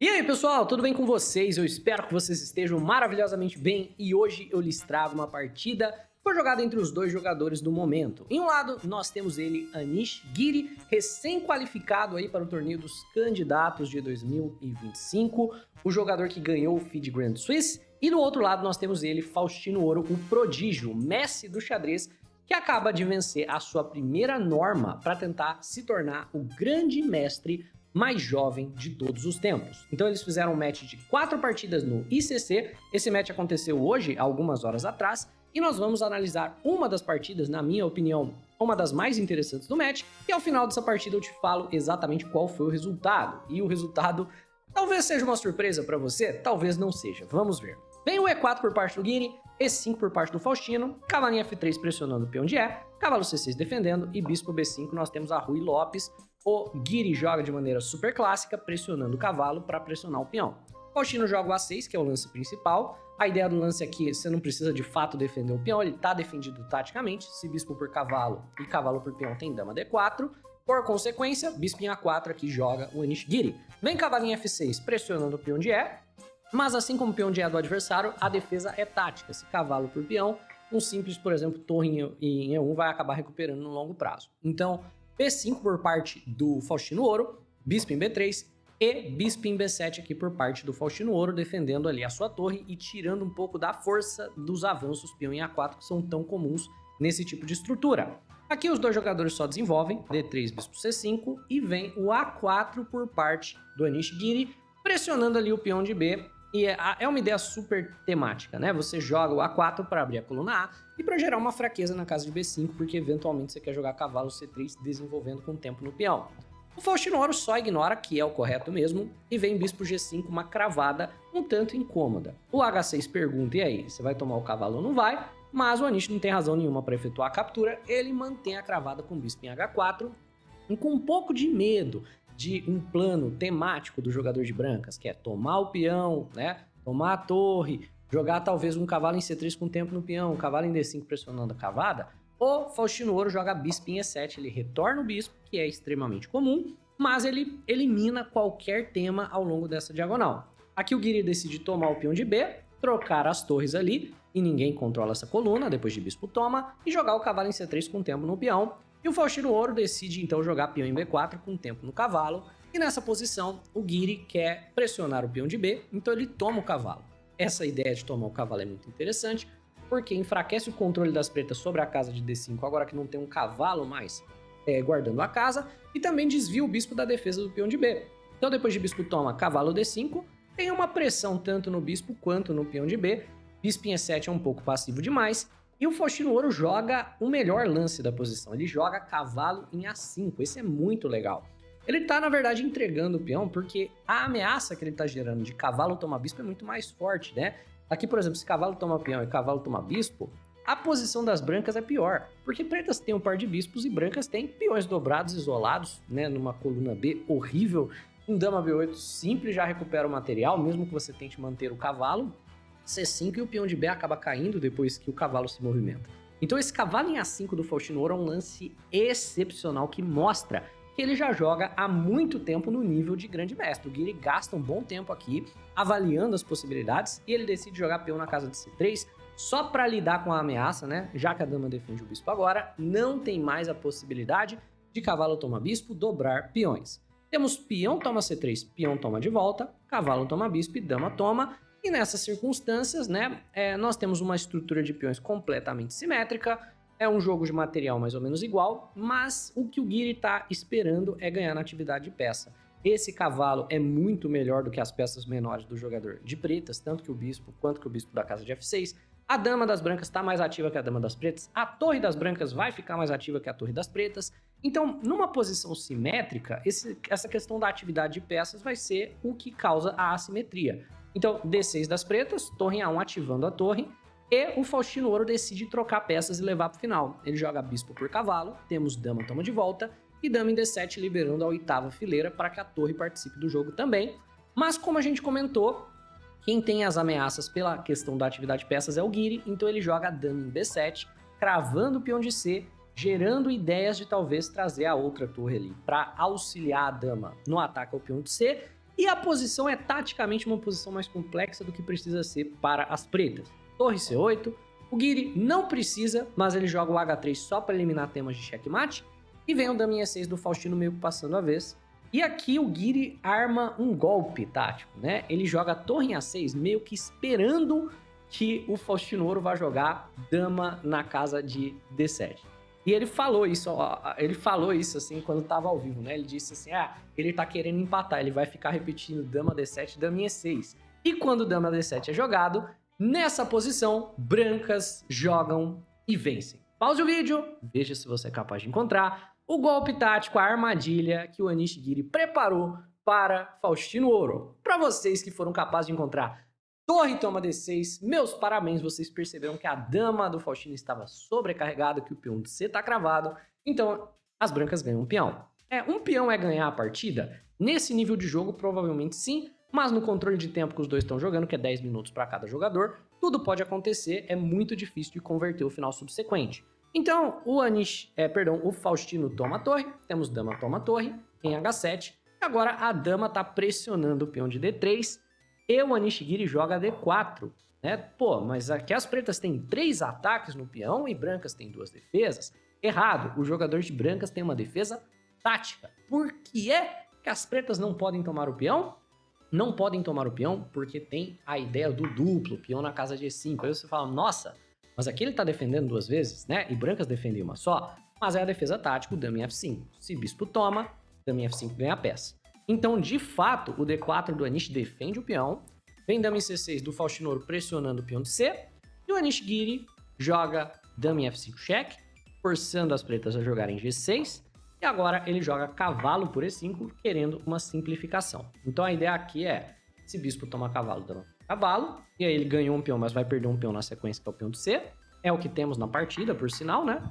E aí, pessoal, tudo bem com vocês? Eu espero que vocês estejam maravilhosamente bem e hoje eu lhes trago uma partida que foi jogada entre os dois jogadores do momento. Em um lado, nós temos ele, Anish Giri, recém-qualificado aí para o torneio dos candidatos de 2025, o jogador que ganhou o FIDE Grand Swiss, e do outro lado nós temos ele, Faustino Ouro, o prodígio, o Messi do xadrez, que acaba de vencer a sua primeira norma para tentar se tornar o grande mestre mais jovem de todos os tempos. Então eles fizeram um match de 4 partidas no ICC, esse match aconteceu hoje, algumas horas atrás, e nós vamos analisar uma das partidas, na minha opinião, uma das mais interessantes do match, e ao final dessa partida eu te falo exatamente qual foi o resultado. E o resultado talvez seja uma surpresa para você, talvez não seja, vamos ver. Vem o E4 por parte do Giri, E5 por parte do Faustino, cavalinho F3 pressionando o peão de E, cavalo C6 defendendo e bispo B5 nós temos a Rui Lopes. O Giri joga de maneira super clássica, pressionando o cavalo para pressionar o peão. O Faustino joga o A6, que é o lance principal. A ideia do lance aqui, você não precisa de fato defender o peão, ele está defendido taticamente. Se bispo por cavalo e cavalo por peão tem dama D4. Por consequência, bispo em A4 aqui joga o Anish Giri. Vem cavalinho F6 pressionando o peão de E, mas assim como o peão de E do adversário, a defesa é tática. Se cavalo por peão, um simples, por exemplo, torre em E1 vai acabar recuperando no longo prazo. Então, B5 por parte do Faustino Ouro, bispo em B3 e bispo em B7 aqui por parte do Faustino Ouro, defendendo ali a sua torre e tirando um pouco da força dos avanços peão em A4 que são tão comuns nesse tipo de estrutura. Aqui os dois jogadores só desenvolvem, D3, bispo C5 e vem o A4 por parte do Anish Giri, pressionando ali o peão de B. E é uma ideia super temática, né? Você joga o A4 para abrir a coluna A e para gerar uma fraqueza na casa de B5, porque eventualmente você quer jogar cavalo C3 desenvolvendo com o tempo no peão. O Faustino Ouro só ignora, que é o correto mesmo, e vem bispo G5, uma cravada um tanto incômoda. O H6 pergunta, e aí, você vai tomar o cavalo ou não vai? Mas o Anish não tem razão nenhuma para efetuar a captura, ele mantém a cravada com bispo em H4, e com um pouco de medo de um plano temático do jogador de brancas, que é tomar o peão, né? Tomar a torre, jogar talvez um cavalo em C3 com tempo no peão, um cavalo em D5 pressionando a cavada, o Faustino Ouro joga bispo em E7, ele retorna o bispo, que é extremamente comum, mas ele elimina qualquer tema ao longo dessa diagonal. Aqui o Giri decide tomar o peão de B, trocar as torres ali, e ninguém controla essa coluna, depois de bispo toma, e jogar o cavalo em C3 com tempo no peão. E o Faustino Ouro decide então jogar peão em B4 com tempo no cavalo, e nessa posição o Giri quer pressionar o peão de B, então ele toma o cavalo. Essa ideia de tomar o cavalo é muito interessante, porque enfraquece o controle das pretas sobre a casa de D5, agora que não tem um cavalo mais guardando a casa, e também desvia o bispo da defesa do peão de B. Então depois de bispo toma cavalo D5, tem uma pressão tanto no bispo quanto no peão de B, bispo em E7 é um pouco passivo demais, e o Faustino Ouro joga o melhor lance da posição, ele joga cavalo em A5, esse é muito legal. Ele tá, na verdade, entregando o peão porque a ameaça que ele tá gerando de cavalo tomar bispo é muito mais forte, né? Aqui, por exemplo, se cavalo toma peão e cavalo toma bispo, a posição das brancas é pior, porque pretas têm um par de bispos e brancas têm peões dobrados isolados, né? Numa coluna B horrível, um dama B8 simples já recupera o material, mesmo que você tente manter o cavalo. C5 e o peão de B acaba caindo depois que o cavalo se movimenta. Então esse cavalo em A5 do Faustino Ouro é um lance excepcional que mostra que ele já joga há muito tempo no nível de grande mestre. O Giri gasta um bom tempo aqui avaliando as possibilidades e ele decide jogar peão na casa de C3 só para lidar com a ameaça, né? Já que a dama defende o bispo agora, não tem mais a possibilidade de cavalo toma bispo dobrar peões. Temos peão toma C3, peão toma de volta, cavalo toma bispo e dama toma. E nessas circunstâncias, né, nós temos uma estrutura de peões completamente simétrica, é um jogo de material mais ou menos igual, mas o que o Giri está esperando é ganhar na atividade de peça. Esse cavalo é muito melhor do que as peças menores do jogador de pretas, tanto que o bispo quanto que o bispo da casa de F6. A dama das brancas está mais ativa que a dama das pretas, a torre das brancas vai ficar mais ativa que a torre das pretas. Então, numa posição simétrica, essa questão da atividade de peças vai ser o que causa a assimetria. Então, D6 das pretas, torre em A1 ativando a torre, e o Faustino Ouro decide trocar peças e levar para o final. Ele joga bispo por cavalo, temos dama toma de volta, e dama em D7 liberando a 8ª fileira para que a torre participe do jogo também. Mas como a gente comentou, quem tem as ameaças pela questão da atividade de peças é o Giri, então ele joga a dama em B7, cravando o peão de C, gerando ideias de talvez trazer a outra torre ali para auxiliar a dama no ataque ao peão de C, E a posição é taticamente uma posição mais complexa do que precisa ser para as pretas. Torre C8, o Guiri não precisa, mas ele joga o H3 só para eliminar temas de checkmate. E vem o Daminha E6 do Faustino meio que passando a vez. E aqui o Guiri arma um golpe tático, né? Ele joga a torre em A6 meio que esperando que o Faustino Ouro vai jogar dama na casa de D7. E ele falou isso, assim quando tava ao vivo, né? Ele disse assim, ele tá querendo empatar, ele vai ficar repetindo dama D7, dama E6. E quando dama D7 é jogado, nessa posição, brancas jogam e vencem. Pause o vídeo, veja se você é capaz de encontrar o golpe tático, a armadilha que o Anish Giri preparou para Faustino Ouro. Para vocês que foram capazes de encontrar torre toma D6, meus parabéns, vocês perceberam que a dama do Faustino estava sobrecarregada, que o peão de C está cravado, então as brancas ganham um peão. Um peão é ganhar a partida? Nesse nível de jogo, provavelmente sim, mas no controle de tempo que os dois estão jogando, que é 10 minutos para cada jogador, tudo pode acontecer, é muito difícil de converter o final subsequente. Então, o Faustino toma a torre, temos dama toma a torre em H7, e agora a dama está pressionando o peão de D3, e o Anish Giri joga D4, né? Pô, mas aqui as pretas têm 3 ataques no peão e brancas têm 2 defesas. Errado, o jogador de brancas tem uma defesa tática. Por que é que as pretas não podem tomar o peão? Não podem tomar o peão porque tem a ideia do duplo, peão na casa de E5. Aí você fala, nossa, mas aqui ele tá defendendo 2 vezes, né? E brancas defendem uma só. Mas é a defesa tática, o dama em F5. Se bispo toma, dama em F5 ganha a peça. Então, de fato, o D4 do Anish defende o peão, vem dama em C6 do Faustino Ouro pressionando o peão de C, e o Anish Giri joga dama em F5 cheque, forçando as pretas a jogarem G6, e agora ele joga cavalo por E5, querendo uma simplificação. Então a ideia aqui é, se bispo toma cavalo, dama cavalo, e aí ele ganhou um peão, mas vai perder um peão na sequência, que é o peão de C, é o que temos na partida, por sinal, né?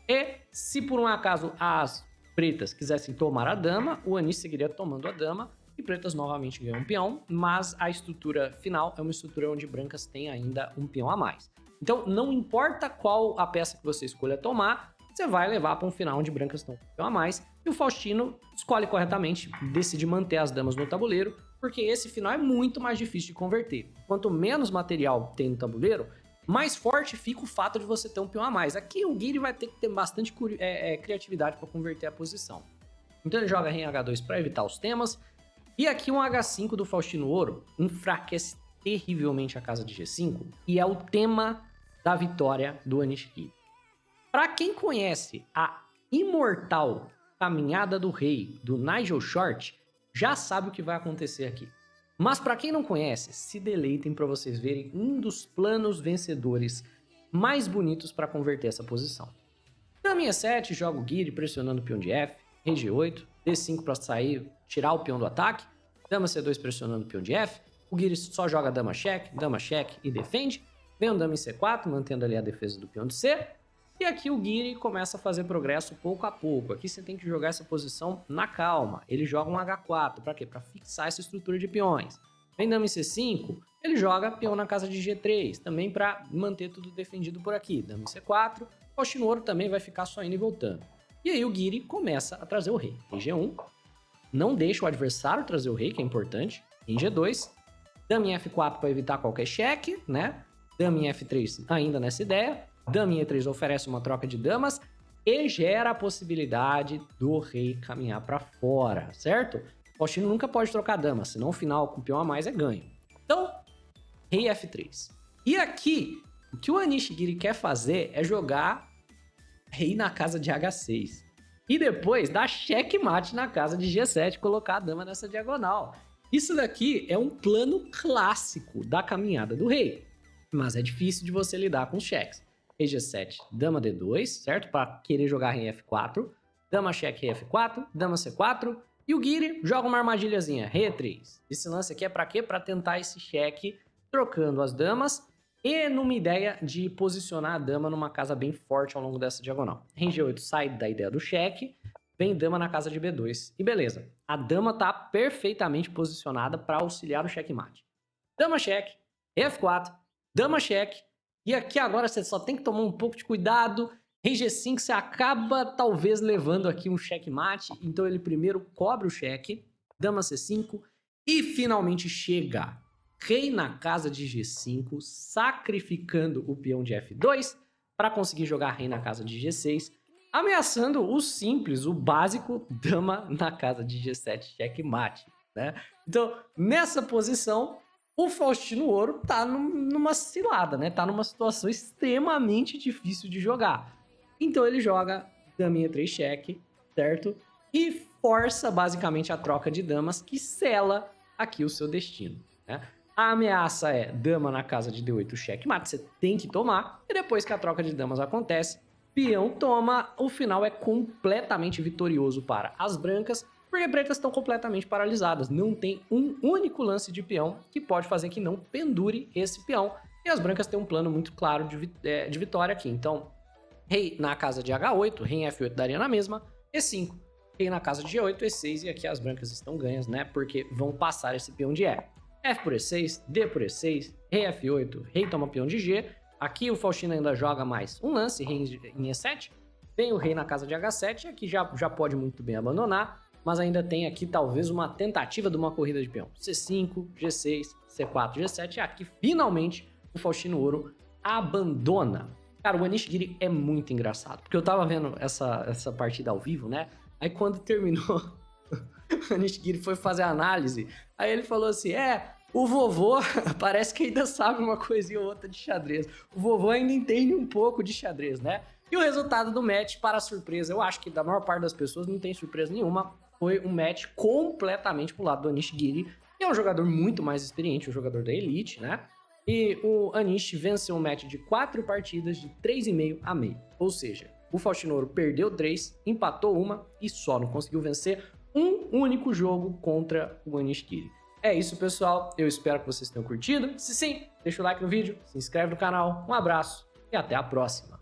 E se por um acaso as pretas quisessem tomar a dama, o Anish seguiria tomando a dama e pretas novamente ganham um peão, mas a estrutura final é uma estrutura onde brancas têm ainda um peão a mais. Então, não importa qual a peça que você escolha tomar, você vai levar para um final onde brancas estão com um peão a mais e o Faustino escolhe corretamente, decide manter as damas no tabuleiro, porque esse final é muito mais difícil de converter. Quanto menos material tem no tabuleiro, mais forte fica o fato de você ter um peão a mais. Aqui o Giri vai ter que ter bastante criatividade para converter a posição. Então ele joga rei H2 para evitar os temas. E aqui um H5 do Faustino Ouro enfraquece terrivelmente a casa de G5 e é o tema da vitória do Anish Giri. Para quem conhece a imortal Caminhada do Rei do Nigel Short, já sabe o que vai acontecer aqui. Mas para quem não conhece, se deleitem para vocês verem um dos planos vencedores mais bonitos para converter essa posição. Dama em E7, joga o Giri pressionando o peão de F, rei G8, D5 para sair, tirar o peão do ataque, dama C2 pressionando o peão de F, o Giri só joga dama cheque e defende, vem o dama em C4, mantendo ali a defesa do peão de C, e aqui o Giri começa a fazer progresso pouco a pouco. Aqui você tem que jogar essa posição na calma. Ele joga um H4, para quê? Para fixar essa estrutura de peões. Vem dama em C5, ele joga peão na casa de G3, também para manter tudo defendido por aqui. Dama em C4, o Faustino Ouro também vai ficar só indo e voltando. E aí o Giri começa a trazer o rei. Em G1, não deixa o adversário trazer o rei, que é importante. Em G2, dama em F4 para evitar qualquer cheque, né? Dama em F3 ainda nessa ideia. Dama em E3 oferece uma troca de damas e gera a possibilidade do rei caminhar para fora, certo? O Faustino nunca pode trocar dama, senão o final com peão a mais é ganho. Então, rei F3. E aqui, o que o Anish Giri quer fazer é jogar rei na casa de H6. E depois dar checkmate na casa de G7, colocar a dama nessa diagonal. Isso daqui é um plano clássico da caminhada do rei, mas é difícil de você lidar com os cheques. Rei G7, dama D2, certo? Para querer jogar rei F4, dama cheque, rei F4, dama C4, e o Giri joga uma armadilhazinha, rei E3. Esse lance aqui é para quê? Para tentar esse cheque, trocando as damas, e numa ideia de posicionar a dama numa casa bem forte ao longo dessa diagonal. Rei G8 sai da ideia do cheque, vem dama na casa de B2, e beleza. A dama tá perfeitamente posicionada para auxiliar o checkmate. Dama cheque, rei F4, dama cheque, e aqui agora você só tem que tomar um pouco de cuidado. Rei G5 você acaba talvez levando aqui um checkmate. Então ele primeiro cobre o cheque. Dama C5. E finalmente chega rei na casa de G5, sacrificando o peão de F2 para conseguir jogar rei na casa de G6, ameaçando o simples, o básico, dama na casa de G7, checkmate, né? Então, nessa posição, o Faustino Ouro tá numa cilada, né? Tá numa situação extremamente difícil de jogar. Então ele joga daminha 3 cheque, certo? E força basicamente a troca de damas que sela aqui o seu destino, né? A ameaça é dama na casa de D8 checkmate, você tem que tomar, e depois que a troca de damas acontece, peão toma, o final é completamente vitorioso para as brancas, porque pretas estão completamente paralisadas, não tem um único lance de peão que pode fazer que não pendure esse peão, e as brancas têm um plano muito claro de vitória aqui. Então, rei na casa de H8, rei em F8 daria na mesma, E5, rei na casa de G8, E6, e aqui as brancas estão ganhas, né, porque vão passar esse peão de E. F por E6, D por E6, rei F8, rei toma peão de G. Aqui o Faustino ainda joga mais um lance, rei em E7. Tem o rei na casa de H7, aqui já pode muito bem abandonar, mas ainda tem aqui talvez uma tentativa de uma corrida de peão. C5, G6, C4, G7, e aqui finalmente o Faustino Ouro abandona. Cara, o Anish Giri é muito engraçado, porque eu tava vendo essa partida ao vivo, né? Aí quando terminou, o Anish Giri foi fazer a análise, aí ele falou assim, o vovô parece que ainda sabe uma coisinha ou outra de xadrez. O vovô ainda entende um pouco de xadrez, né? E o resultado do match, para surpresa, eu acho que da maior parte das pessoas não tem surpresa nenhuma, foi um match completamente pro lado do Anish Giri, que é um jogador muito mais experiente, um jogador da Elite, né? E o Anish venceu um match de 4 partidas de 3,5 a meio. Ou seja, o Faustino Ouro perdeu 3, empatou uma e só não conseguiu vencer um único jogo contra o Anish Giri. É isso, pessoal. Eu espero que vocês tenham curtido. Se sim, deixa o like no vídeo, se inscreve no canal. Um abraço e até a próxima.